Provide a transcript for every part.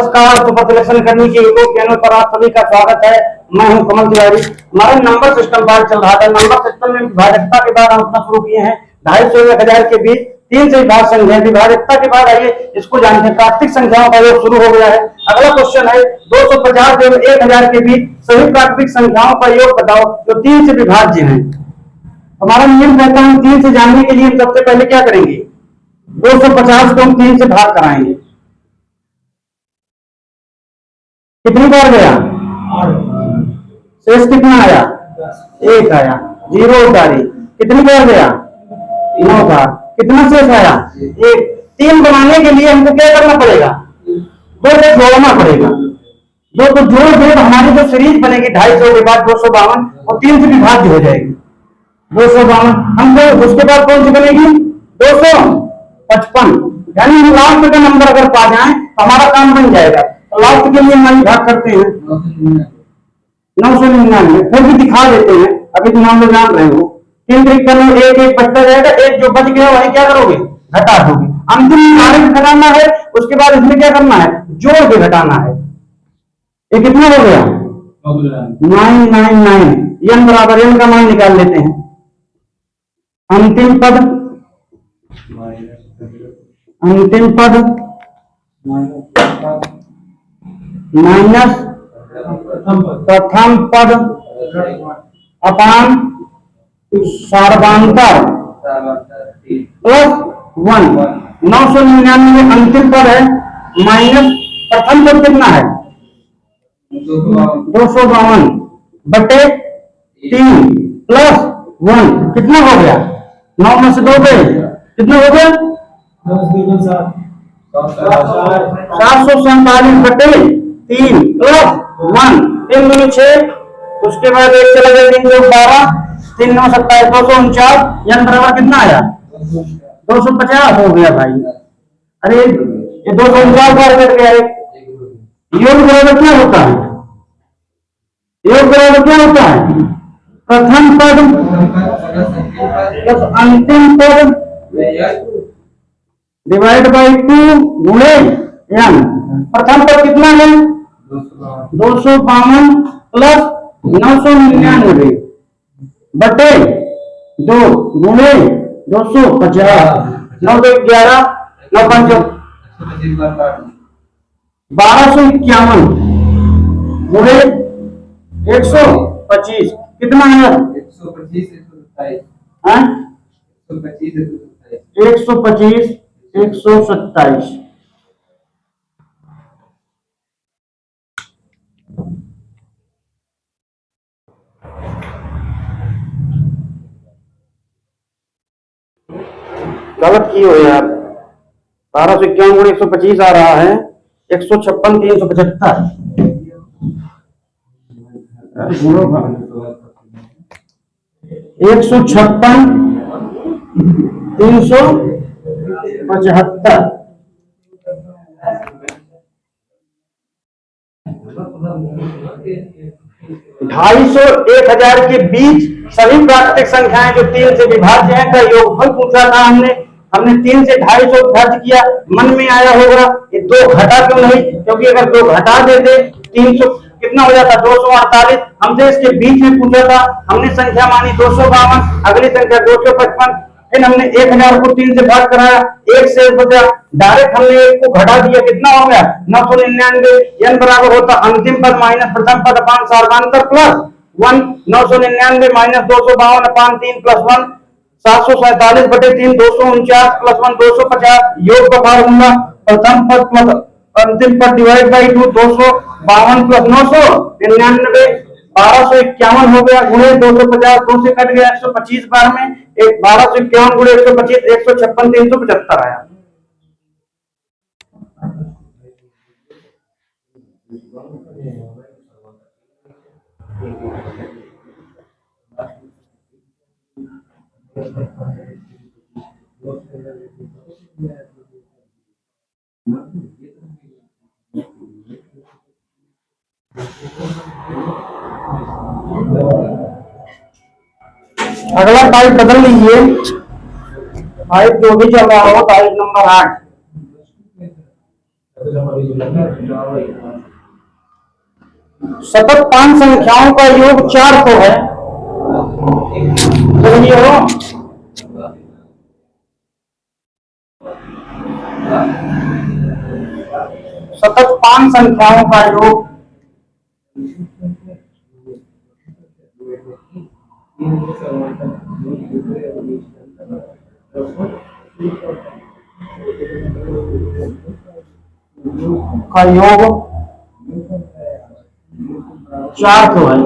नमस्कार, super selection करने के यूट्यूब चैनल पर आप सभी का स्वागत है। मैं हूं कमल तिवारी। हमारा नंबर सिस्टम पाठ चल रहा था। नंबर सिस्टम में विभाजकता के बाद हम अपना शुरू किए हैं 250 और 1000 के बीच 3 से विभाज्य संख्या। विभाजकता के बाद आइए इसको जानते हैं। प्राकृतिक संख्याओं का योग शुरू हो गया है। अगला क्वेश्चन है 250 और 1000 के बीच सभी प्राकृतिक संख्याओं का योग बताओ जो 3 से विभाज्य है। हमारा नियम कहता है 3 से जानने के लिए हम सबसे पहले क्या करेंगे, 250 को हम 3 से भाग कराएंगे। कितनी बार गया, शेष कितना आया, 1 आया, 0 उतारी। कितनी बार गया, 9 बार। कितना शेष आया, 1। 3 बनाने के लिए हमको क्या करना पड़ेगा, 2 को जोड़ना पड़ेगा। 2 को जोड़ दे तो हमारी जो सीरीज बनेगी 250 के बाद 252 और 3 से विभाज्य हो जाएगी 252। हमको उसके बाद कौन सी बनेगी, 255। यानी हम लास्ट का नंबर अगर पा जाए तो हमारा काम बन जाएगा। तो लास्ट के लिए हम भाग करते हैं 999। फिर भी दिखा देते हैं, अभी तो नाम जान रहे हो। 3 तरीक का 1 1 बचता जाएगा। 1 जो बच गया वही क्या करोगे, घटा दोगे। अंतिम डायरेक्ट घटाना है, उसके बाद इसमें क्या करना है, जोड़ के घटाना है। ये कितना हो गया, 999। n बराबर n का मान निकाल लेते हैं। अंतिम पद माइनस प्रथम पद अपान सर्वांतर प्लस 1। 999 अंतिम पद है, माइनस प्रथम पद कितना है, 252 बटे 3 प्लस 1। कितना हो गया, 9 में से 2 गए, कितना हो गया, 747 बटे 3 प्लस 1। 3 दूनी 6, उसके बाद 1 चला गया, 3 + 12, 3 9 27, 249। n बराबर कितना आया, 250 हो गया भाई। अरे ये 249 बार कट गया। योग बराबर क्या होता है, योग बराबर क्या होता है, प्रथम पद प्लस अंतिम पद डिवाइड बाई 2 गुणे n। प्रथम पद कितना है, 252 प्लस 999 बटे 2 गुणे 250। 9 2 11, 9 5 1251 गुणे 125। कितना है, 125 127। गलत की हो यार, 1251 गुणे 125 आ रहा है 156 375। 156 375। 250 1000 के बीच सभी प्राकृतिक संख्याएं जो 3 से विभाज्य हैं का योगफल पूछा था हमने 3 से 250 विभाज्य किया। मन में आया होगा ये 2 घटा क्यों नहीं, क्योंकि अगर 2 घटा देते 300 कितना हो जाता, 248। हमसे इसके बीच में पूछा था, हमने संख्या मानी 252, अगली संख्या 255। फिर हमने 1000 को 3 से भाग कराया, 1 शेष बचा। डायरेक्ट हमने 1 को घटा दिया, कितना हो गया 999। n बराबर होता अंतिम पद माइनस प्रथम पद अपान सर्वांतर प्लस 1। 999 माइनस 252 अपान 3 प्लस 1 747 बटे 3 249 प्लस 1 250। योग का फार्मूला प्रथम पद प्लस अंतिम पद डिवाइड बाई 2 252 प्लस 999 1251 हो गया गुणे 250। 2 से कट गया 125 बार में 1251 गुणे 125 156 375 आया। अगला टाइप बदल लीजिए, टाइप जो भी चल रहा हो, टाइप नंबर 8। सतत 5 संख्याओं का योग 400 है। तो ये हो सतत 5 संख्याओं का योग का योग 400 है।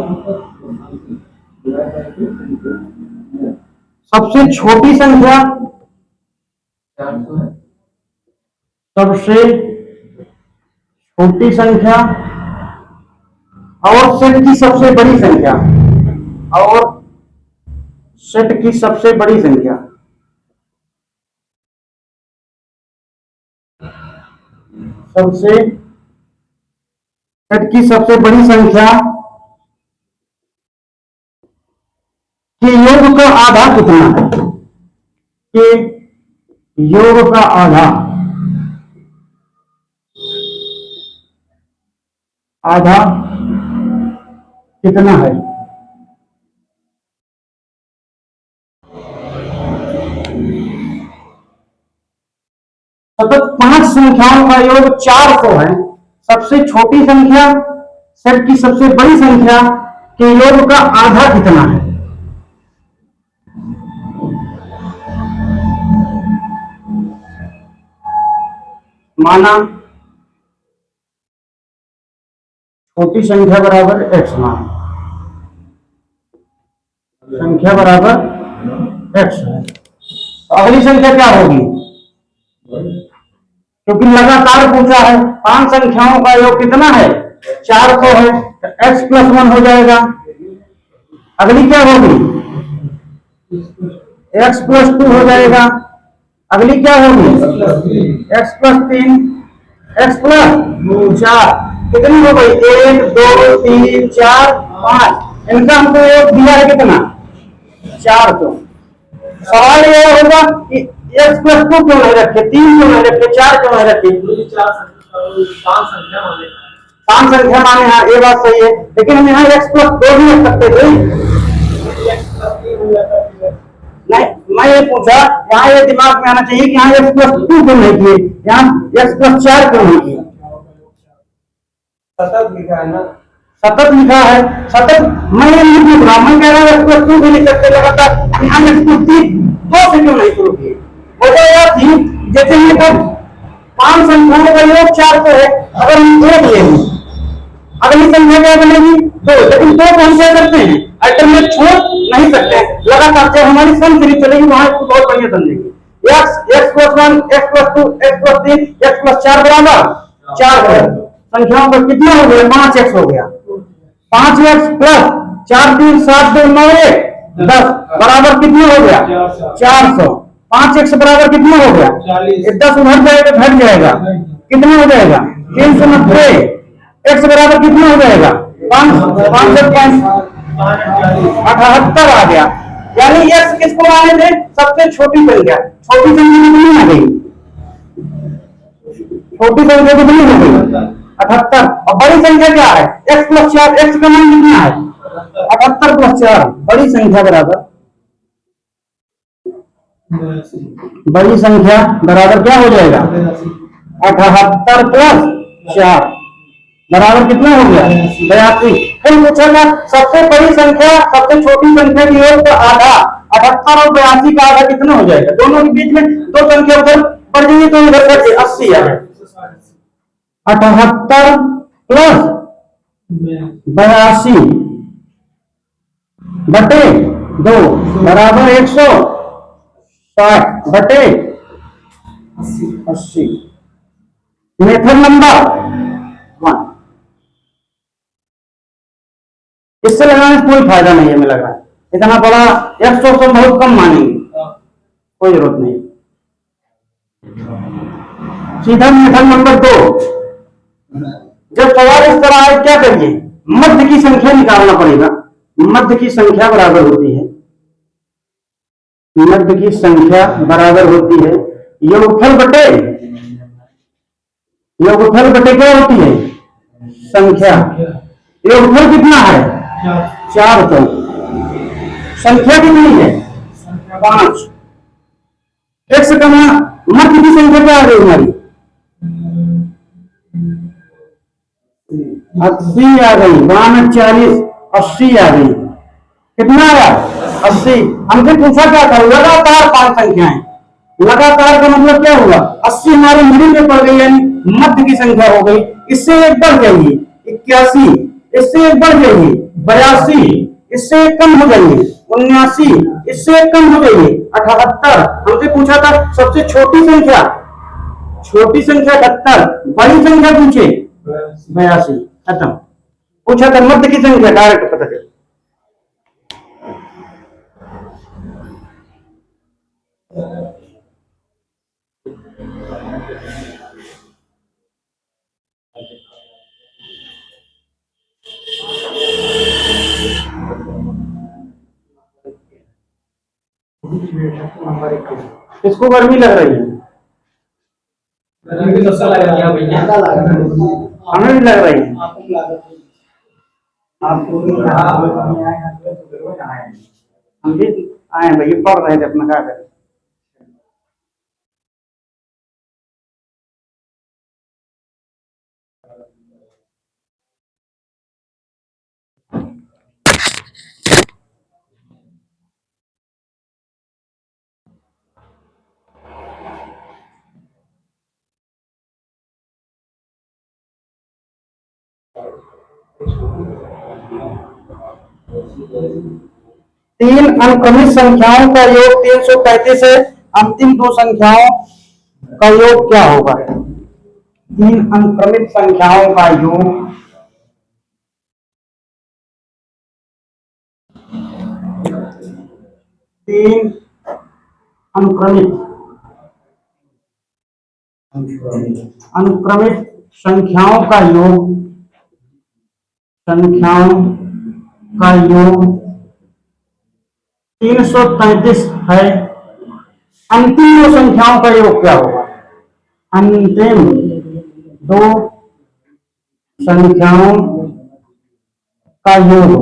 सबसे छोटी संख्या सबसे छोटी संख्या और सेट की सबसे बड़ी संख्या और सेट की सबसे बड़ी संख्या सबसे सेट की सबसे बड़ी संख्या के योग का आधा कितना है? के योग का आधा कितना है? सतत 5 संख्याओं का योग 400 है। सबसे छोटी संख्या सेट की सबसे बड़ी संख्या के योग का आधा कितना है? माना छोटी संख्या बराबर x मान संख्या बराबर x है। तो अगली संख्या क्या होगी? क्योंकि लगातार पूछा है 5 संख्याओं का योग कितना है? 400 है, तो x + 1 हो जाएगा। अगली क्या होगी? x + 2 हो जाएगा। अगली क्या होगी? x + 3, x + 4। कितनी हो गई? 1 2 3 4 5। इनका हमको योग दिया है कितना? 400। सवाल यह होगा कि x + 2 क्यों नहीं रखे, 3 क्यों नहीं रखे, 4 क्यों नहीं रखे? 5 संख्या माने। हाँ, ये बात सही है, लेकिन हम यहाँ x + 2 भी रख सकते थे। नहीं, मैं ये पूछा, यहाँ ये दिमाग में आना चाहिए कि यहाँ x + 2 क्यों नहीं किए, यहाँ x + 4 क्यों नहीं किए? सतत लिखा है ना, सतत लिखा है। सतत मैं ये नहीं लिख रहा, मैं कह रहा हूँ x + 2 भी लिख सकते लगातार। यहाँ x + 3 2 से क्यों नहीं शुरू किए? वजह यह थी, जैसे ये तो 5 संख्याओं का योग 400 है, अगर हम 2 लिए अगली संख्या क्या बनेगी? 2। लेकिन 2 को हम क्या करते हैं? अल्टरनेट छोड़ नहीं सकते। लगातार जब हमारी सम सीरीज चलेगी वहां इसको बहुत बढ़िया समझेंगे। x + 1 x + 2 x + 3 x + 4 बराबर 4 है। संख्याओं का कितना हो गया? 5x हो गया। 5x + 4 3 7 2 9 1 10 बराबर कितना हो गया? 400। 5x बराबर कितना हो गया? 10 उधर जाएगा, घट जाएगा, कितना हो जाएगा? 390। x बराबर कितना हो जाएगा? 5 78 आ गया। यानी x किसको माने थे? सबसे छोटी संख्या। छोटी संख्या कितनी आ गई? छोटी संख्या कितनी हो गई? 78। और बड़ी संख्या क्या है? x + 4। x का मान कितना है? 78 + 4 बड़ी संख्या बराबर क्या हो जाएगा? 78 + 4 बराबर कितना हो गया? 82। फिर पूछा था सबसे बड़ी संख्या सबसे छोटी संख्या की योग का आधा। 78 और 82 का आधा कितना हो जाएगा? दोनों के बीच में 2 संख्या उधर बढ़ जाएगी तो इधर बढ़ जाए 80 आ गया। 78 + 82 बटे 2 बराबर 160 बटे 80। Method number 1। इससे लगाने से कोई फायदा नहीं है, हमें लग रहा है इतना बड़ा x तो बहुत कम मानेंगे, कोई जरूरत नहीं। सीधा मेथड नंबर 2। जब सवाल इस तरह आए क्या करिए? मध्य की संख्या निकालना पड़ेगा। मध्य की संख्या बराबर होती है, मध्य की संख्या बराबर होती है योगफल बटे योगफल बटे क्या होती है? संख्या। योगफल कितना है? 4। तो संख्या कितनी है? 5। एक्स का मध्य की संख्या क्या आ गई हमारी? 80 आ गई। 52, 40, 80 आ गई। कितना आया? 80। हमसे पूछा क्या था? लगातार 5 संख्याएं। लगातार का मतलब क्या हुआ? 80 हमारे मिडिल में पड़ गई, यानी मध्य की संख्या हो गई। इससे एक बढ़ जाइए 81, इससे एक बढ़ जाइए 82, इससे एक कम हो जाइए 79, इससे एक कम हो जाइए 78। हमसे पूछा था सबसे छोटी संख्या, छोटी संख्या 78, बड़ी संख्या पूछे 82। खत्म। पूछा था मध्य की संख्या, डायरेक्ट पता चल। किसको गर्मी लग रही है? गर्मी तो सब लग रही है भैया, हमें भी लग रही है। आपको हम भी आए भैया, पढ़ रहे थे अपना, क्या करें। तीन अनुक्रमिक संख्याओं का योग 335 है। अंतिम दो संख्याओं का योग क्या होगा? तीन अनुक्रमिक संख्याओं का योग तीन अनुक्रमिक अनुक्रमिक संख्याओं का योग, संख्याओं का योग 335 है। अंतिम दो संख्याओं का योग क्या होगा? अंतिम दो संख्याओं का योग,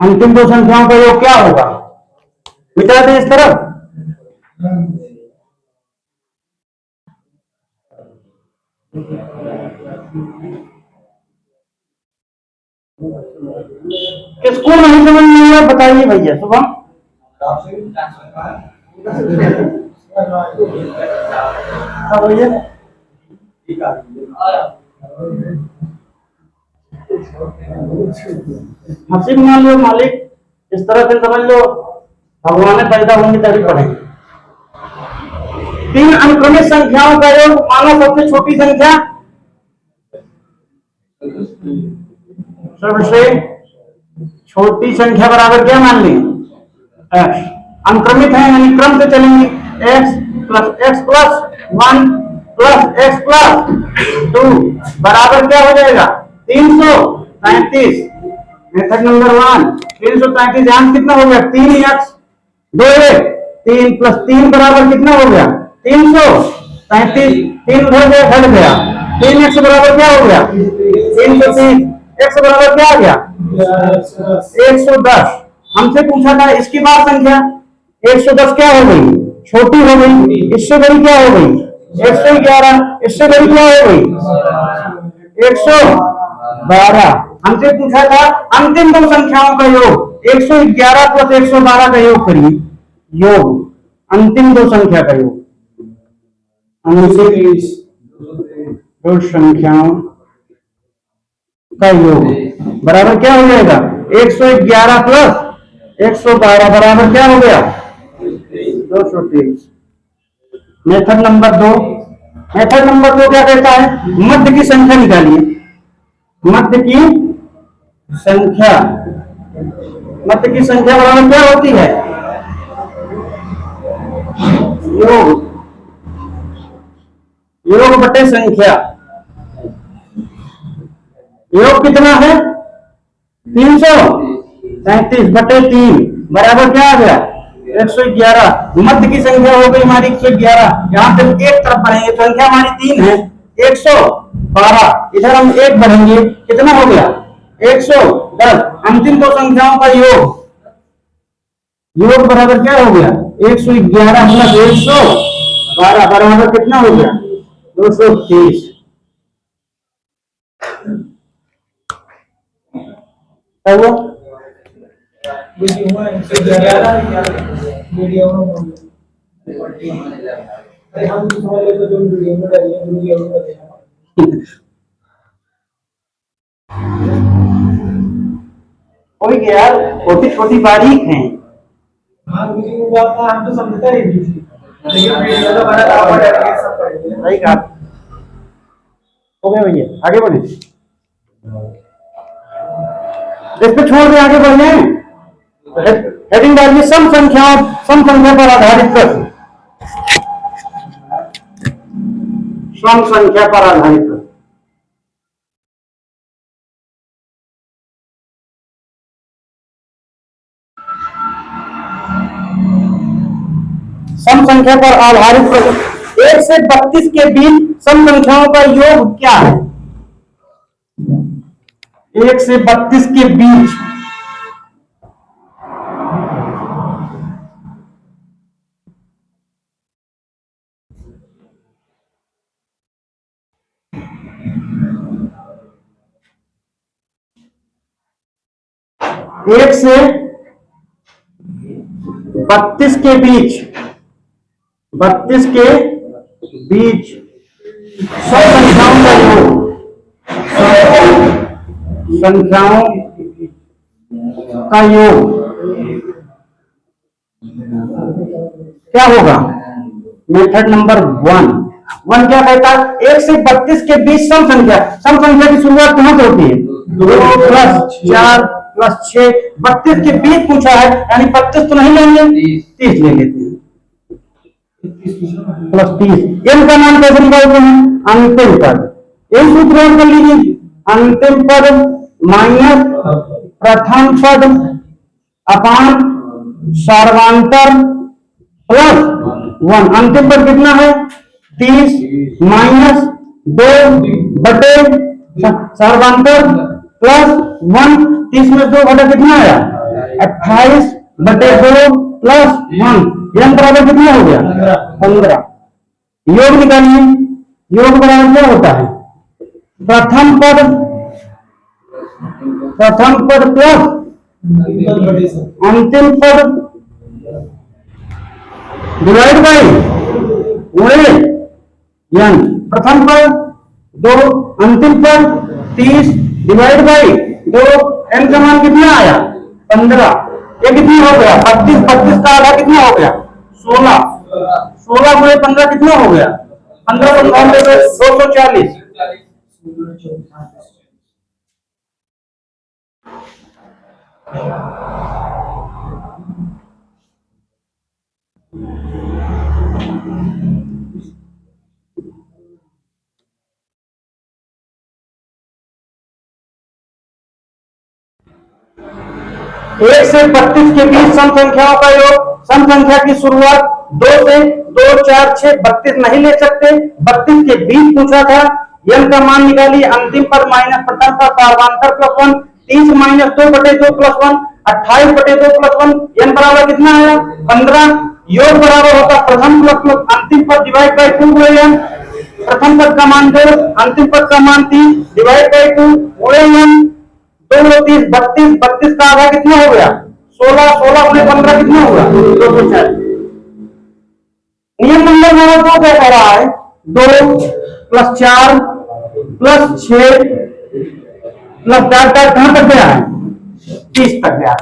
अंतिम दो संख्याओं का योग क्या होगा? मिटा दें इस तरफ। किसको नहीं समझ में आया बताइए भैया। सुबह भैया हसीब मान लो मालिक, इस तरह से समझ लो भगवान पैदा होंगे तभी पढ़ेंगे। तीन अनुक्रमिक संख्याओं का योग मानो सबसे छोटी संख्या सबसे छोटी संख्या बराबर क्या मान ली? एक्स। अनुक्रमित है यानी क्रम से चलेंगे। X plus 1 plus x plus 2 बराबर क्या हो जाएगा? 335। Method number 1 335। ध्यान कितना हो गया? 3x 2x 3 प्लस 3 बराबर कितना हो गया? 335। 3 उधर गया, घट गया। 3x बराबर क्या हो गया? 330। x बराबर क्या आ गया? 110। हमसे पूछा था इसकी बार संख्या 110 क्या हो गई? छोटी हो गई। इससे बड़ी क्या हो गई? 111। इससे बड़ी क्या हो गई? 112। हमसे पूछा था अंतिम दो संख्याओं का योग 111 प्लस 112 का योग करिए। योग अंतिम दो संख्या का योग, अंतिम दो संख्याओं का योग बराबर क्या हो जाएगा? 111 प्लस 112 बराबर क्या हो गया? 223। Method number 2। मेथड नंबर 2 क्या कहता है? मध्य की संख्या निकालिए। मध्य की संख्या, मध्य की संख्या बराबर क्या होती है? योग, योग बटे संख्या। योग कितना है? 335 बटे 3 बराबर क्या आ गया? 111। मध्य की संख्या हो गई हमारी 111। यहाँ से हम एक तरफ बढ़ेंगे, संख्या हमारी 3 है, 112। इधर हम एक बढ़ेंगे, कितना हो गया 110। अंतिम दो संख्याओं का योग बराबर क्या हो गया 111 प्लस 112 बराबर कितना हो गया 230। क्या हुआ कोई क्या यार, छोटी छोटी बारीक हैं। हम तो समझता है लेकिन वीडियो तो बड़ा काम पड़ेगा सब पढ़ेंगे। सही कहा। हो गया भैया, आगे बढ़े। इस पे छोड़ दे, आगे बढ़ने। हेडिंग डालिए सम संख्या पर आधारित प्रश्न। सम संख्या पर आधारित प्रश्न। सम संख्या पर आधारित प्रश्न। 1 से 32 के बीच सम संख्याओं का योग क्या है? 1 से 32 के बीच एक से 32 के बीच 32 के बीच सौ संख्याओं का योग, संख्याओं का योग क्या होगा? मेथड नंबर 1 क्या कहता है? 1 से 32 के बीच सम संख्या की शुरुआत कहां से होती है? 2 प्लस 4 प्लस 6। 32 के बीच पूछा है, यानी 32 तो नहीं लेंगे, 30 ले लेते हैं। प्लस 30। एन का मान कैसे निकालते हैं? अंतिम पद। यही सूत्र कर लीजिए, अंतिम पद माइनस प्रथम पद अपान सर्वांतर प्लस 1। अंतिम पद कितना है? 30 माइनस 2 बटे सर्वांतर प्लस 1। 30 में 2 बटा कितना आया? 28 बटे 2 प्लस 1। यह बराबर कितना हो गया? 15। योग निकालिए। योग बराबर क्या होता है? प्रथम पद प्लस अंतिम पद डिवाइड बाई गुणे यन। प्रथम पद 2, अंतिम पद 30 डिवाइड बाई 2। एन का मान कितना आया? 15। ये कितना हो गया? 32 का आधा कितना हो गया? 16। 16 गुणे 15 कितना हो गया? 15 240। एक से 32 के बीच सम संख्याओं का योग। सम संख्या की शुरुआत 2 से 2 4 6 32 नहीं ले सकते, 32 के बीच पूछा था। यन का मान निकालिए। अंतिम पर माइनस प्रथम पर सर्वांतर प्लस 1। 30 माइनस 2 बटे 2 प्लस 1 28 बटे 2 प्लस 1। यन बराबर कितना आया? 15। योग बराबर होता प्रथम प्लस अंतिम पद डिवाइड बाई 2 गुणे यन। प्रथम पद का मान 2, अंतिम पद का मान 3 डिवाइड बाई 2 गुणे यन। 2 30 32। 32 का आधा कितना हो गया? 16। 16 गुणे 15 कितना होगा? 240। नियम नंबर हमारा 2 क्या कह रहा है? 2 प्लस 4 प्लस 6 प्लस 4 कहां तक गया है? 30 तक गया।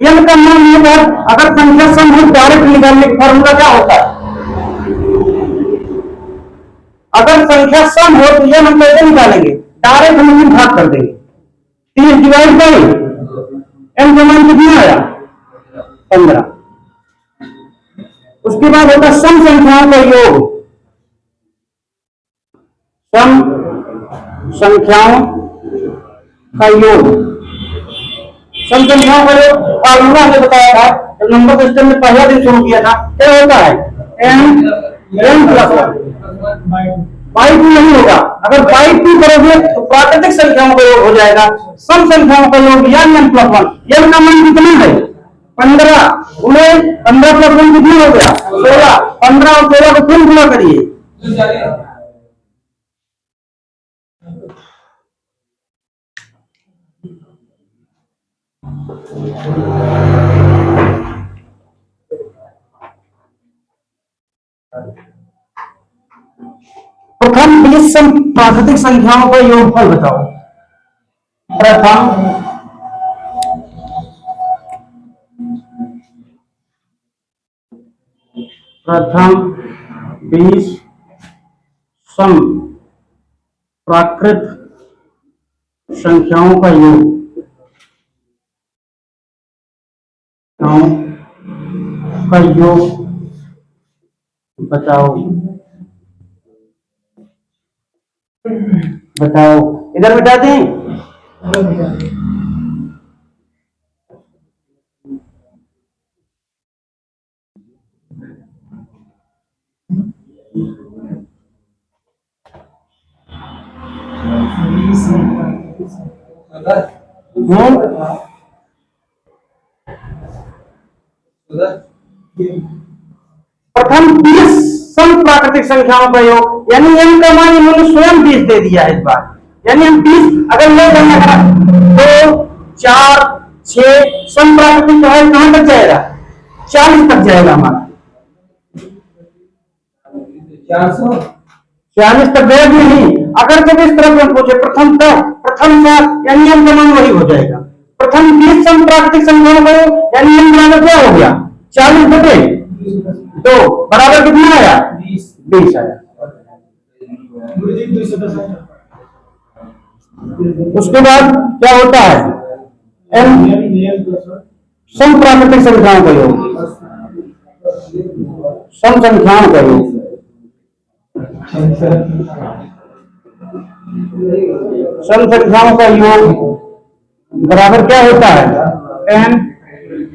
यह करना नियम है। अगर संख्या सम हो डायरेक्ट निकालने का फॉर्मूला क्या होता है? अगर संख्या सम हो तो यह हम कैसे निकालेंगे? डायरेक्ट हम भाग कर देंगे। 30 डिवाइड बाई एन का मान कितना आया? 15। उसके बाद होता सम संख्याओं का योग। सम संख्याओं का योग। सम संख्याओं का योग फॉर्मूला हमने बताया था, तो नंबर सिस्टम में पहला दिन शुरू किया था, क्या होता है n प्लस 1 बाई 2 नहीं होगा। अगर बाई 2 करोगे तो प्राकृतिक संख्याओं का योग हो जाएगा, सम संख्याओं का योग या n प्लस 1। n का मान कितना है 15 गुणे 15 प्लस 1 कितना हो गया 16। 15 और 16 को फिर गुणा करिए, प्रथम 20 प्राकृतिक संख्याओं का योगफल बताओ। प्रथम 20 सम प्राकृत संख्याओं का योग बताओ। इधर बिठा दें। प्रथम 20 सम प्राकृतिक संख्याओं का योग, यानी n का मान इन्होंने स्वयं 20 दे दिया है इस बार। यानी हम 20 अगर ले लेंगे 2 4 6 सम प्राकृतिक तो है, कहां तक जाएगा 40 तक जाएगा हमारा। 40 तक गया भी नहीं। अगर जब इस तरह से पूछे प्रथम का यानी n का मान वही हो जाएगा। प्रथम 20 सम प्राकृतिक संख्याओं का योग यानी n बराबर क्या हो गया 40 बटे 2 बराबर कितना आया 20 आया। उसके बाद क्या होता है n सम प्राकृतिक संख्याओं का योग, सम संख्याओं का योग सम संख्याओं का योग बराबर क्या होता है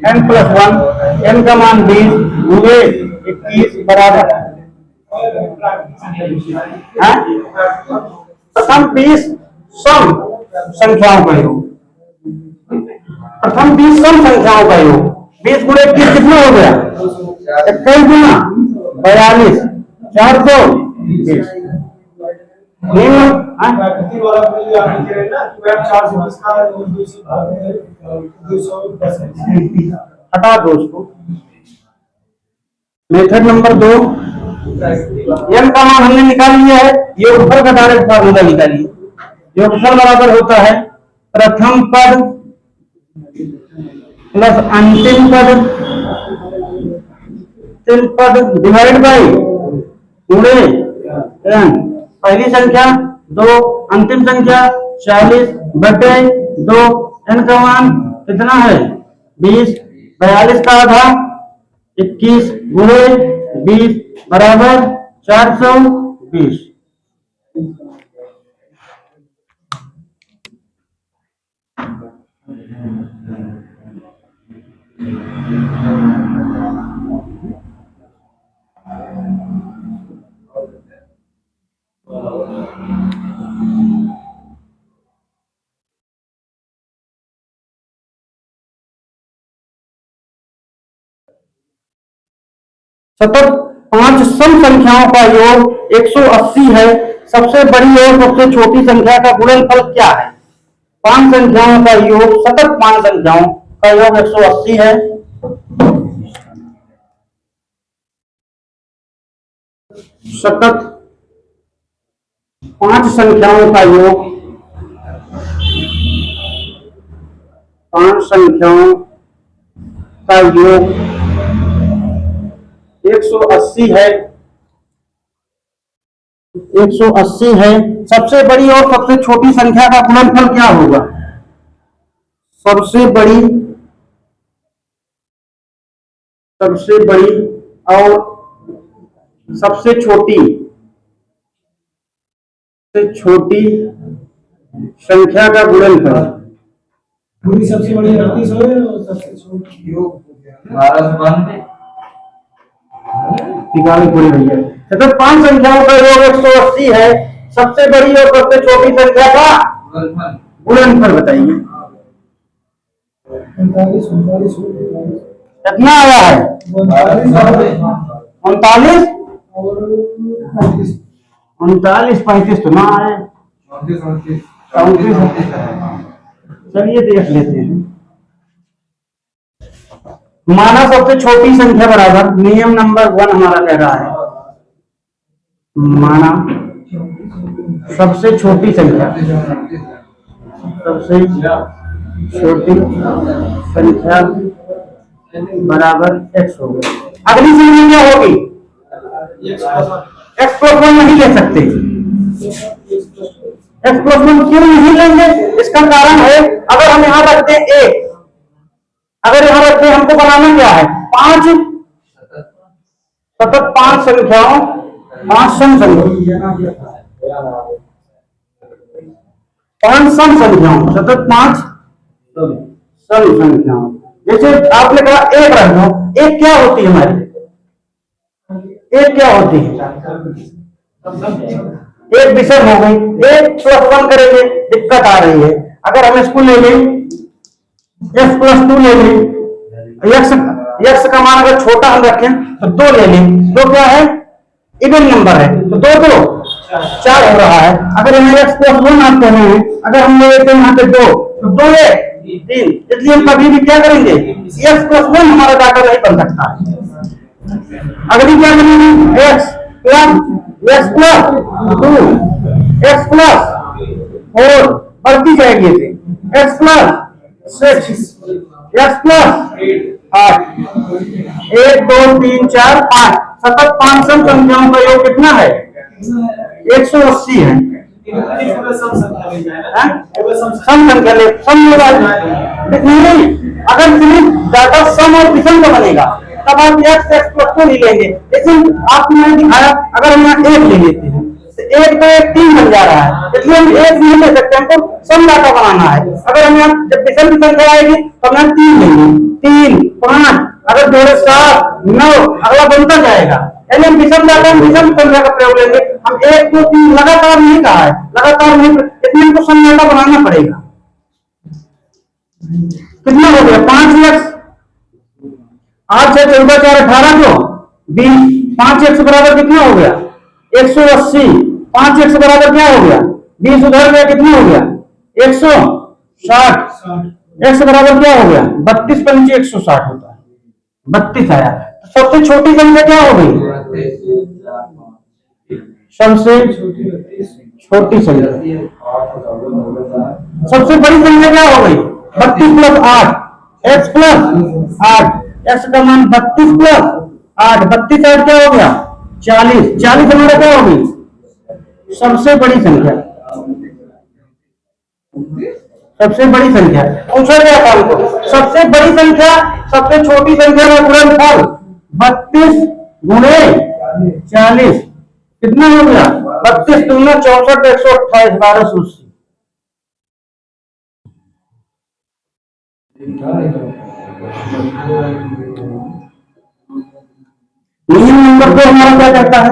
n प्लस 1। n का मान 20 गुणे 21 बराबर प्रथम 20 सम संख्याओं का योग, प्रथम 20 सम संख्याओं का योग 20 गुणे 21 कितना हो गया 21 गुना 42 420। हटा दो उसको। मेथड नंबर 2, n का मान हमने निकाल लिया है, योगफल का डायरेक्ट फार्मूला निकालिए। योगफल बराबर होता है प्रथम पद प्लस अंतिम पद डिवाइड बाई गुणे n। पहली संख्या 2 अंतिम संख्या 40 बटे 2। n का मान कितना है 20। 42 का आधा 21 गुणे 20 बराबर 420। सतत 5 सम संख्याओं का योग 180 है। सबसे बड़ी और सबसे छोटी संख्या का गुणनफल क्या है। 5 संख्याओं का योग, सतत 5 संख्याओं का योग 180 है। सतत 5 संख्याओं का योग 5 संख्याओं का योग 180 है। 180 है। सबसे बड़ी और सबसे छोटी संख्या का गुणनफल क्या होगा। सबसे बड़ी और सबसे छोटी संख्या का गुणनफल। पूरी सबसे बड़ी 38 हो और सबसे छोटी योग निकाली पूरी भैया। सतत 5 संख्याओं का योग 180 है। सबसे बड़ी और सबसे छोटी संख्या का गुणनफल बताइए। कितना आया है? 39 39 35 तो ना आए। 34 चलिए देख लेते हैं। माना सबसे छोटी संख्या बराबर नियम नंबर 1 हमारा कह रहा है, माना सबसे छोटी संख्या, सबसे छोटी संख्या बराबर x होगा। अगली संख्या क्या होगी? x प्लस 1 नहीं ले सकते। x प्लस 1 क्यों नहीं लेंगे? इसका कारण है, अगर हम यहां रखते हैं a, अगर यहां रखते हैं, हमको बनाना क्या है? 5 सतत 5 संख्याओं, 5 सम संख्याओं, 5 सम संख्याओं, सतत 5 सम संख्याओं। जैसे आपने कहा एक रख दो, एक क्या होती है हमारी? एक क्या होती है? एक विषम हो गई। एक प्लस 1 करेंगे, दिक्कत आ रही है। अगर हम इसको ले लें, x प्लस 2 ले लें, x का मान अगर छोटा हम रखें तो 2 ले लें। 2 क्या है? इवन नंबर है, तो 2 4 हो रहा है। अगर हमें x प्लस 1 आप कह रहे हैं, अगर हम ले लेते हैं यहाँ पे 2, तो 2 है 3, इसलिए हम कभी भी क्या करेंगे? x प्लस 1 हमारा डाटा नहीं बन सकता है। अगली क्या बनेगी? x प्लस 2, x प्लस 4 बढ़ती जाएगी, x प्लस 6, x प्लस 8, 1 2 3 4 5 सतत 5 सम संख्याओं का योग कितना है? 180 है। सम संख्या ले, सम नहीं, अगर सिर्फ डाटा सम और विषम का बनेगा तब आप x प्लस 2 नहीं लेंगे। लेकिन आपने दिखाया, अगर हम यहाँ 1 ले लेते हैं तो 1 तो 1 3 बन जा रहा है, इसलिए हम 1 नहीं ले सकते, हमको सम डाटा बनाना है। अगर हम यहाँ जब विषम की संख्या आएगी तो हम 3 लेंगे, 3 5, अगर जोड़े 7 9, अगला बनता जाएगा। यानी हम विषम डाटा, विषम संख्या का प्रयोग लेंगे। हम 1 2 3 लगातार नहीं कहा है, लगातार नहीं, इसलिए हमको सम डाटा बनाना पड़ेगा। कितना हो गया? 5x 8 6 14 4 18 को 20, 5x बराबर कितना हो गया? 180। 5x बराबर क्या हो गया? 20 उधर गया, कितना हो गया? 160। x बराबर क्या हो गया? 32 पंचे 160 होता है, 32 आया। तो सबसे छोटी संख्या क्या हो गई? सबसे छोटी संख्या। सबसे बड़ी संख्या क्या हो गई? 32 प्लस 8, x प्लस 8, x का मान 32 प्लस 8, 32 8 क्या हो गया? 40, 40 हमारा क्या हो गई? सबसे बड़ी संख्या। सबसे बड़ी संख्या पूछा गया था हमको, सबसे बड़ी संख्या सबसे छोटी संख्या का गुणनफल 32 गुणे 40 कितना हो गया? 32 दूना 64, 128, 1280। नियम नंबर 2 हमारा क्या कहता है?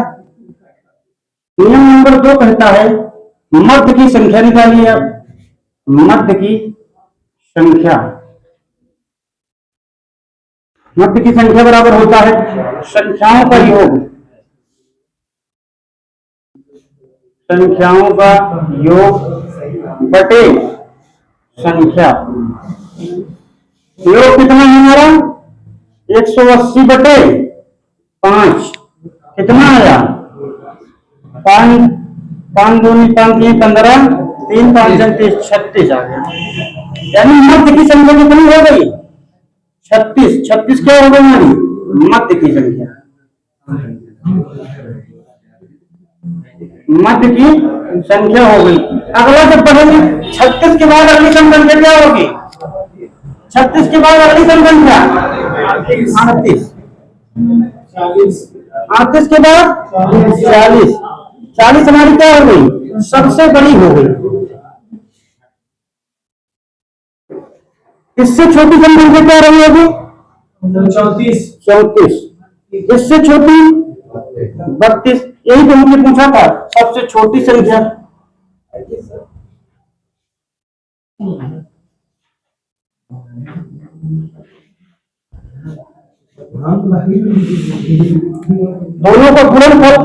नियम नंबर 2 कहता है मध्य की संख्या निकालिए आप। मध्य की संख्या, मध्य की संख्या बराबर होता है संख्याओं का योग, संख्याओं का योग बटे संख्या। योग कितना है हमारा? 180 बटे 5 कितना आया? 5 5 दूनी 5 3 15, 3 5 36, 36 आ गया। यानी मध्य की संख्या कितनी हो गई? 36। 36 क्या हो गई हमारी? मध्य की संख्या। मध्य की संख्या हो गई। अगला जब बढ़ेगी 36 के बाद अगली संख्या क्या होगी? 36 के बाद अगली संख्या 38, 38 के बाद 40, 40 हमारी क्या हो गई? सबसे बड़ी हो गई। इससे छोटी संख्या क्या रही होगी? 34। इससे छोटी 32। यही तो हमने पूछा था, सबसे छोटी संख्या। दोनों का गुणनफल,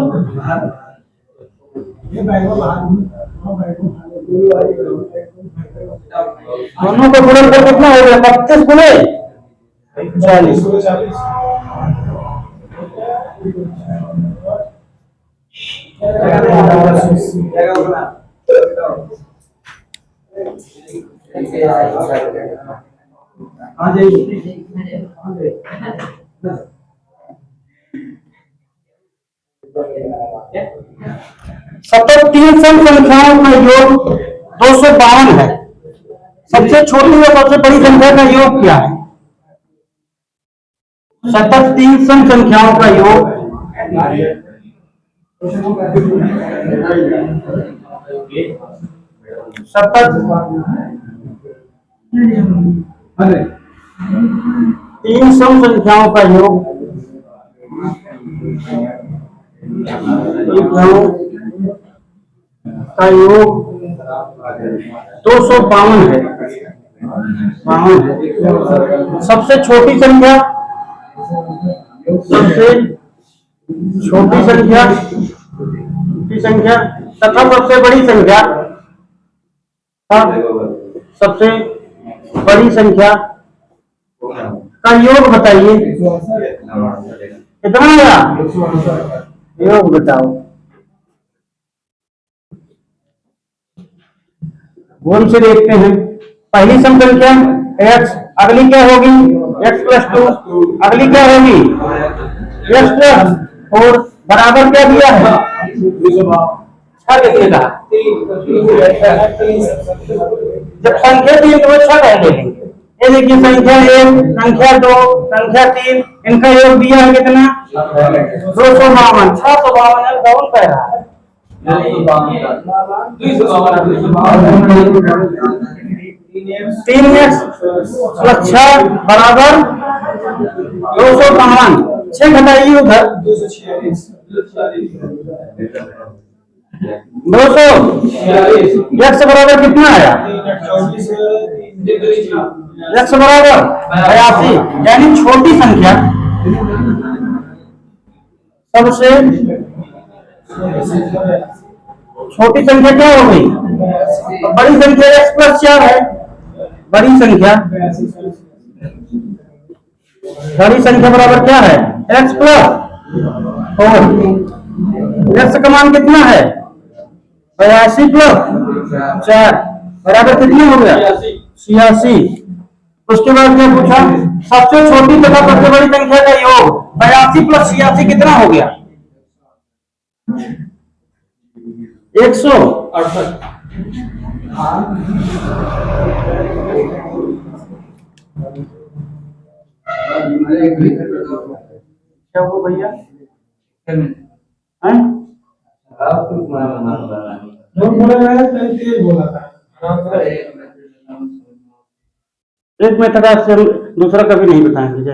दोनों का गुणनफल कितना हो गया? 32 गुणे 40। सतत 3 सम संख्याओं का योग 252 है। सबसे छोटी और सबसे बड़ी संख्या का योग क्या है? सतत 3 सम संख्याओं का योग सतत 3 सम संख्याओं का योग का योग 252 है। 52 है। सबसे छोटी संख्या, सबसे छोटी संख्या तथा सबसे बड़ी संख्या, सबसे बड़ी संख्या का योग बताइए। कितना आया? योग बताओ। गुण से देखते हैं। पहली सम संख्या x, अगली क्या होगी? x + 2, अगली क्या होगी? x + 4, बराबर क्या दिया है? 6 लिखिएगा। जब संख्या दी तो 6 कह देंगे। ये देखिए, संख्या 1, संख्या 2, संख्या 3, इनका योग दिया है कितना? 252। 652 कौन कह रहा है? 3x + 6 बराबर 252। 6 घटाइए उधर, 246। x बराबर कितना आया? x बराबर 82। यानी छोटी संख्या सबसे छोटी संख्या क्या हो गई? बड़ी संख्या x + 4 है। बड़ी संख्या बराबर क्या है? x + 4। x का मान कितना है? 82 + 4 बराबर कितना हो गया? 86। उसके बाद क्या पूछा? सबसे छोटी तथा सबसे बड़ी संख्या का योग 82 + 86 कितना हो गया? 168। क्या वो भैया हैं? बोला था। एक मेथड से दूसरा कभी नहीं बताएंगे। जय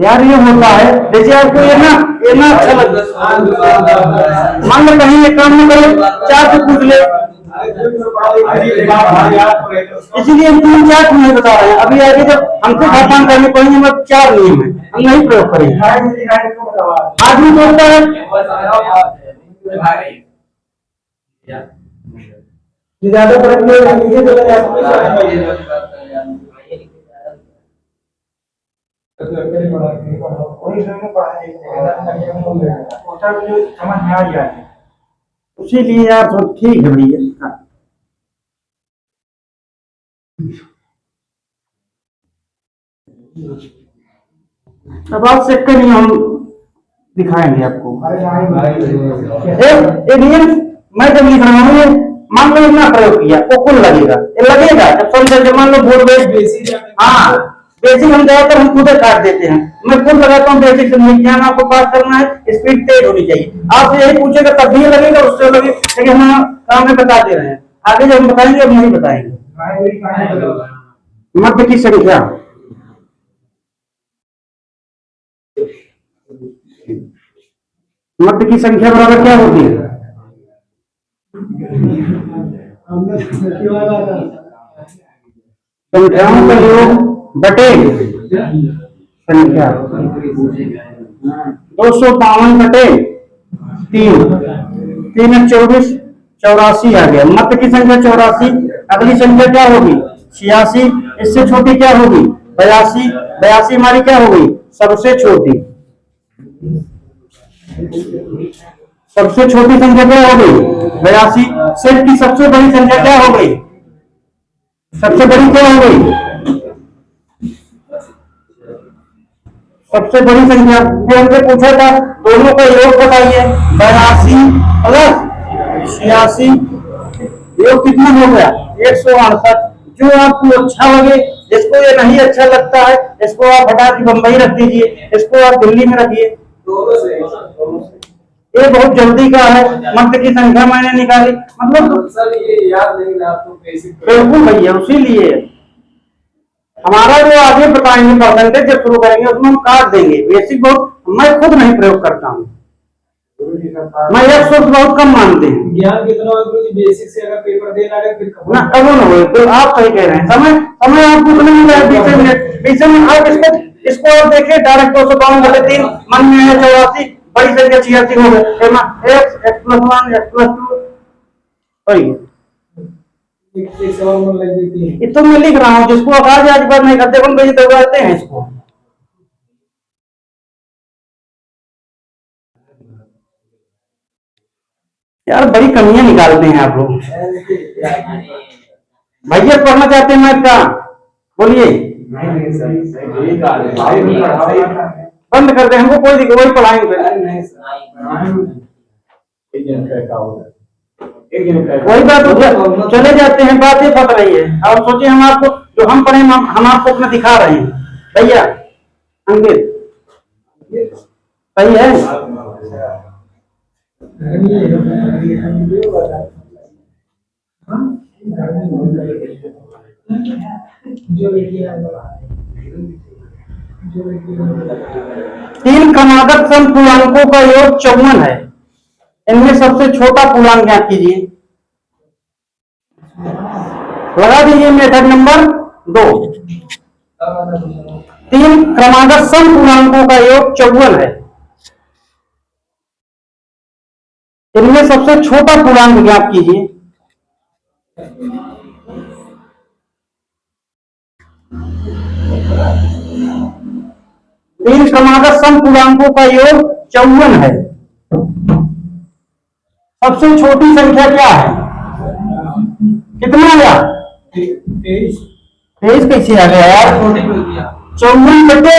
यार, ये होता है जैसे आपको ये ना अच्छा लगता है। मान लो कहीं ये काम नहीं करे, 4 से पूछ ले। इसीलिए 3-4 नहीं बता रहे हैं। अभी आगे जब हमको खातान करने पड़ेंगे, मतलब 4 नियम है, हम नहीं प्रयोग करेंगे। आदमी बोलता है ज्यादा समझ में आ जाए। इसीलिए यार तो ठीक है भैया। अब आप चेक करिए, हम दिखाएंगे आपको। एक नियम मैं जब लिख रहा हूँ, मान लो इतना प्रयोग किया तो कुल लगेगा। ये लगेगा जब समझ, मान लो बोर्ड बेसिक, हाँ बेसिक हम ज्यादातर हम खुद काट देते हैं। मैं खुद लगाता हूँ बेसिक से। ज्ञान आपको पास करना है, स्पीड तेज होनी चाहिए। आपसे यही पूछेगा तब भी लगेगा, उससे लगे, लेकिन हम काम में बता दे रहे हैं। आगे जब हम बताएंगे अब नहीं बताएंगे। मध्य की संख्या, मध्य की संख्या बराबर क्या होगी? संख्याओं का योग बटे संख्या। 252 बटे 3, 3 24, 84 आ गया। मध्य की संख्या 84। अगली संख्या क्या होगी? 86। इससे छोटी क्या होगी? 82। 82 हमारी क्या होगी? सबसे छोटी। सबसे छोटी संख्या क्या हो गई? 82। सेट की सबसे बड़ी संख्या क्या हो गई? सबसे बड़ी क्या हो गई? सबसे बड़ी संख्या। फिर हमसे पूछा था दोनों का योग बताइए। 82 प्लस 86 योग कितना हो गया? 168। जो आपको अच्छा लगे, जिसको ये नहीं अच्छा लगता है इसको आप हटा के बंबई रख दीजिए, इसको आप दिल्ली में रखिए। ये बहुत जल्दी का है। मध्य की संख्या मैंने निकाली, मतलब सर ये याद नहीं रहा तो बिल्कुल भैया, उसीलिए हमारा जो आगे बताएंगे परसेंटेज जब शुरू करेंगे उसमें हम काट देंगे। बेसिक बहुत मैं खुद नहीं प्रयोग करता हूँ, मैं एक सोर्स बहुत कम मानते हैं। ज्ञान कितना बेसिक से अगर पेपर देना है फिर ना कब ना हो। तो आप सही कह रहे हैं। समय समय आपको नहीं मिला है 20 मिनट। 20 मिनट आप इसको आप देखिए डायरेक्ट 252 बटे 3 मन में है 84, बड़ी संख्या 86 हो गए। x प्लस 1 x प्लस 2 सही ये तो मैं लिख रहा हूँ। जिसको आवाज आज बार नहीं करते हम भेज दबाते हैं इसको। यार बड़ी कमियां निकालते हैं आप लोग। भैया पढ़ना चाहते हैं मैथ का? बोलिए। बंद कर दे, हमको कोई दिक्कत, वही पढ़ाएंगे। वही बात चले जाते हैं, बात ये फट रही है। अब सोचिए हम आपको जो हम पढ़े हम आपको अपना दिखा रहे हैं। भैया अंकित सही है। तीन क्रमागत सम पूर्णांकों का योग 54 है। इनमें सबसे छोटा पूर्णांक ज्ञात कीजिए। लगा दीजिए मेथड नंबर 2। तीन क्रमागत सम पूर्णांकों का योग 54 है। इनमें सबसे छोटा पूर्णांक ज्ञात कीजिए। तीन क्रमागत सम पूर्णांकों का योग 54 है। सबसे छोटी संख्या क्या है? कितना आया? 23 कैसे आ गया यार? 54 बटे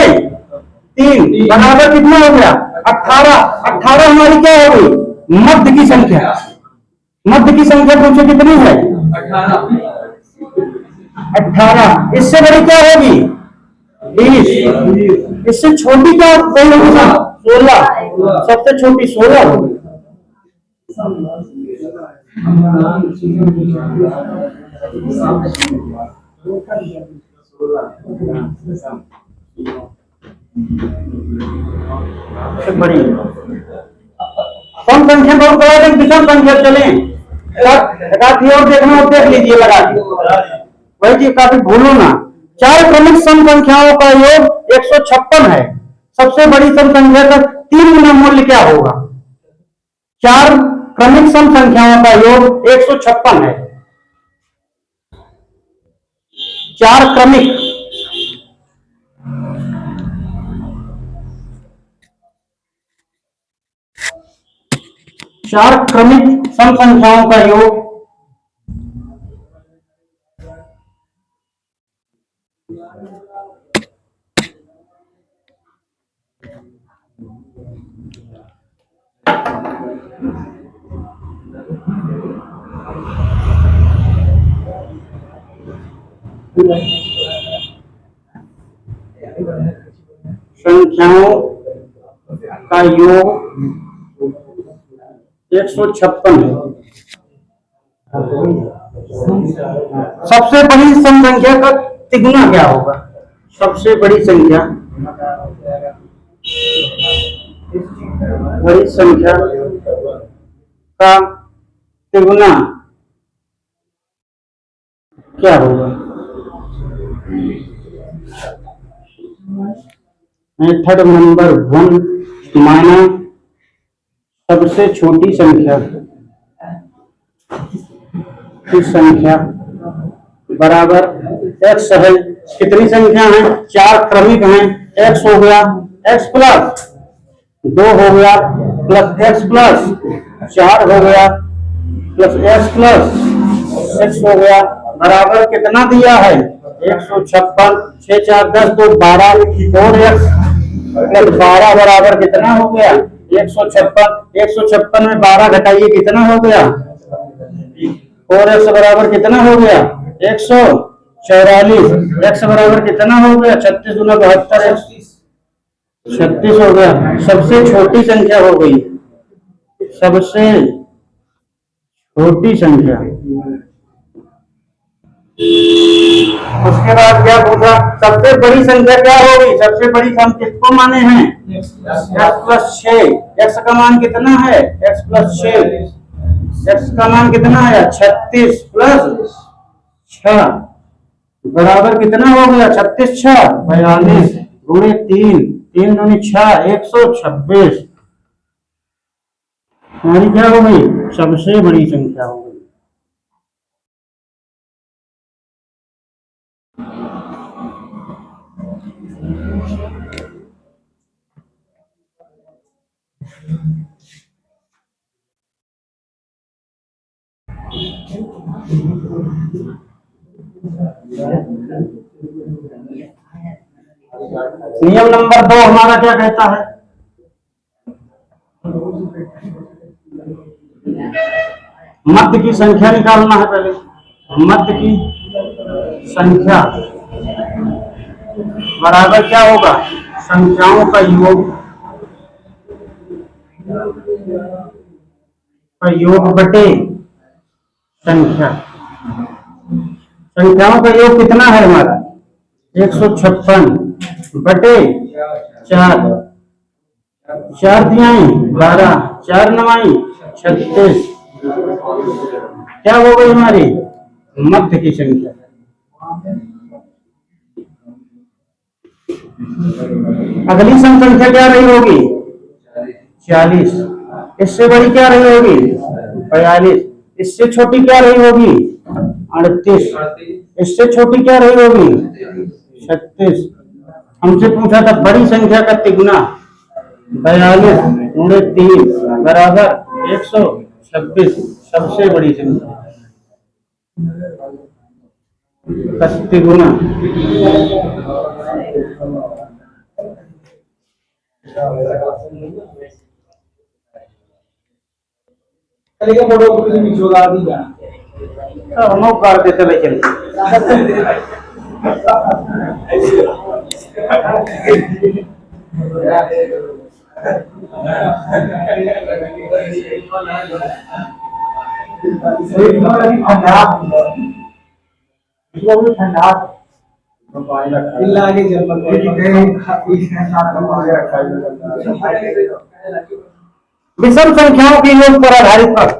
3 बराबर कितना हो गया? 18। 18 हमारी क्या हो गई? मध्य की संख्या। मध्य की संख्या पूछो कितनी है? 18। इससे बड़ी क्या होगी? 20। इससे छोटी क्या होगी? 16। सबसे छोटी 16 होगी। बड़ी कम संख्या बहुत बड़ा है, विषम संख्या चले और देखना हो देख लीजिए लगा के। भाई जी काफी भूलो ना। चार क्रमिक सम संख्याओं का योग 156 है। सबसे बड़ी सम संख्या का 3 गुना मूल्य क्या होगा? चार क्रमिक सम संख्याओं का योग 156 है। चार क्रमिक सम संख्याओं का योग संख्याओं का योग 156 है। सबसे बड़ी सम संख्या का तिगुना क्या होगा? सबसे बड़ी संख्या, बड़ी संख्या का तिगुना क्या होगा? मेथड नंबर 1 माना सबसे छोटी संख्या की संख्या बराबर एक्स है। कितनी संख्या है? 4 क्रमिक हैं। एक्स हो गया एक्स प्लस 2 हो गया प्लस एक्स प्लस 4 हो गया प्लस एक्स प्लस एक्स हो गया बराबर कितना दिया है? 156। 6 4 10 तो 12 और एक्स प्लस 12 बराबर कितना हो गया? 156। 156 में 12 घटाइए कितना हो गया? और एक्स बराबर कितना हो गया? 144। एक्स बराबर कितना हो गया? 36 गुना 72 36 हो गया। सबसे छोटी संख्या हो गई, सबसे छोटी संख्या। उसके बाद क्या पूछा? सबसे बड़ी संख्या क्या होगी? सबसे बड़ी हम किसको माने हैं? X plus 6। एक्स का मान कितना है? X plus 6। एक्स का मान कितना है? 36 प्लस 6 बराबर कितना हो गया? 36 6 42 गुणे 3 3 दूनी 6 126 हमारी क्या हो गई? सबसे बड़ी संख्या हो गई। नियम नंबर 2 हमारा क्या कहता है? मध्य की संख्या निकालना है पहले। मध्य की संख्या बराबर क्या होगा? संख्याओं का योग बटे संख्या। संख्याओं का योग कितना है हमारा? 156 बटे 4 4 दियाई 12 4 नवाई 36 क्या हो गई हमारी? मध्य की संख्या। अगली सम संख्या क्या रही होगी? 40। इससे बड़ी क्या रही होगी? 42। इससे छोटी क्या रही होगी? 38। इससे छोटी क्या रही होगी? 36। हमसे पूछा था बड़ी संख्या का तिगुना 42 गुणे 3 बराबर 126। सबसे बड़ी संख्या का तिगुना। हम कर देते लेकिन ठंडा विषम संख्याओं के योग पर आधारित प्रश्न।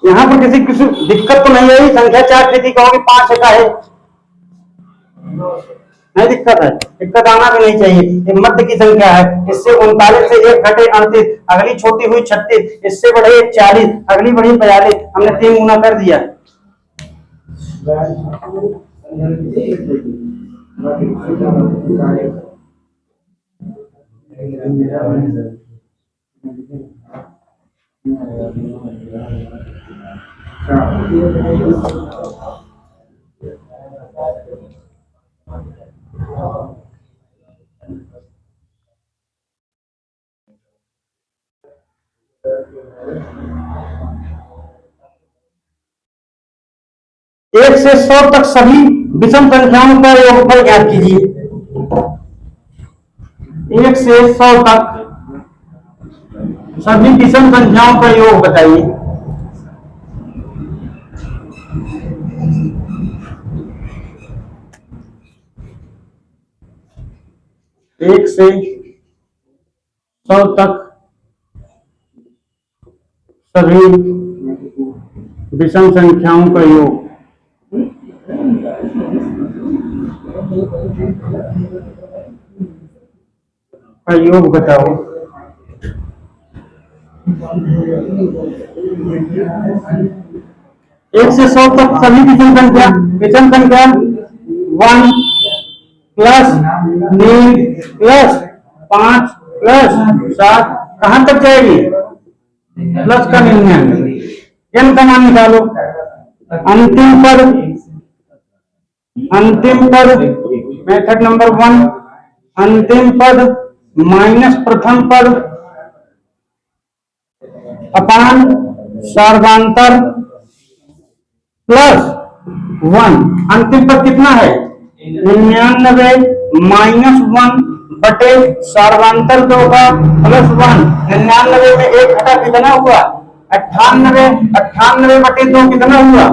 यहाँ पर किसी किसी दिक्कत तो नहीं है? संख्या 4 थी कहोगे 5 का है, नहीं दिक्कत है? दिक्कत आना भी नहीं चाहिए। ये मध्य की संख्या है। इससे 39 से 1 घटे 38। अगली छोटी हुई 36। इससे बढ़े 40। अगली बढ़ी 42। हमने 3 गुना कर दिया। एक से 100 तक सभी विषम संख्याओं का योगफल ज्ञात कीजिए। 1 से 100 तक सभी विषम संख्याओं का योग बताइए। 1 से 100 तक सभी विषम संख्याओं का योग। बताओ। 1 से 100 तक सभी विषम संख्या 1 प्लस 3 प्लस 5 प्लस 7 कहां तक जाएगी? प्लस का 99। n का मान निकालो। अंतिम पद मेथड नंबर 1, अंतिम पद माइनस प्रथम पद अपान सर्वांतर प्लस 1। अंतिम पद कितना है? 99 माइनस 1 बटे सर्वांतर 2 का प्लस 1। 99 में 1 घटा कितना हुआ? 98। 98 बटे 2 कितना हुआ?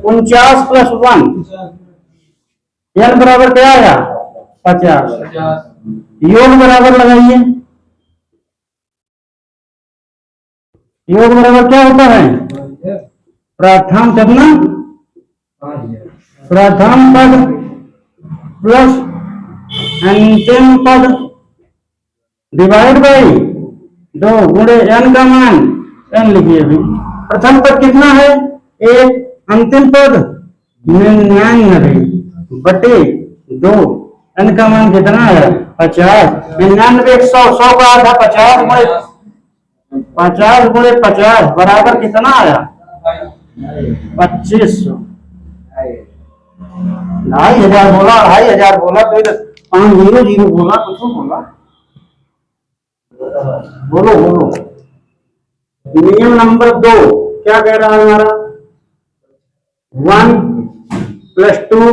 49 प्लस 1। n बराबर क्या आया? 50। योग बराबर लगाइए। योग बराबर क्या होता है? प्रथम कितना? प्रथम पद प्लस अंतिम पद डिवाइड बाई 2 गुणे n का मान n लिखिए। अभी प्रथम पद कितना है? 1। अंतिम पद 99 बटे 2। n का मान कितना है? 50। 99 100 100 का आधा 50 गुणे 50 बराबर कितना आया? 2500। 2500 बोला, 2500 बोला, तो 500 बोला, कुछ बोला। बोलो बोलो। नियम नंबर 2 क्या कह रहा है हमारा? 1 plus 2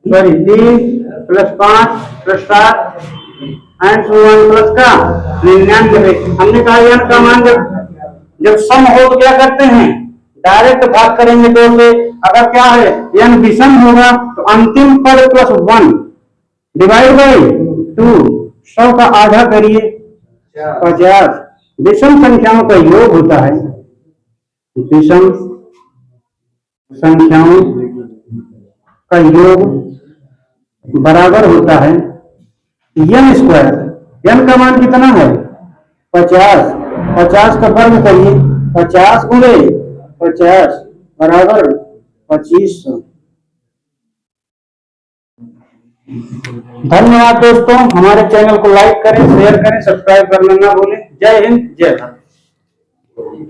3 plus 5 plus 7 and so one plus का 99। हमने कहा n का मान जब सम हो तो क्या करते हैं? डायरेक्ट भाग करेंगे 2 से। अगर क्या है n विषम होगा तो अंतिम पद प्लस 1 डिवाइड बाई 2। 100 का आधा करिए 50। विषम संख्याओं का योग होता है, विषम संख्याओं का योग बराबर होता है n स्क्वायर। n का मान कितना है? 50। 50 का वर्ग करिए। 50 गुणे 50 बराबर 2500। धन्यवाद दोस्तों। हमारे चैनल को लाइक करें, शेयर करें, सब्सक्राइब करना ना भूलें। जय हिंद, जय भारत।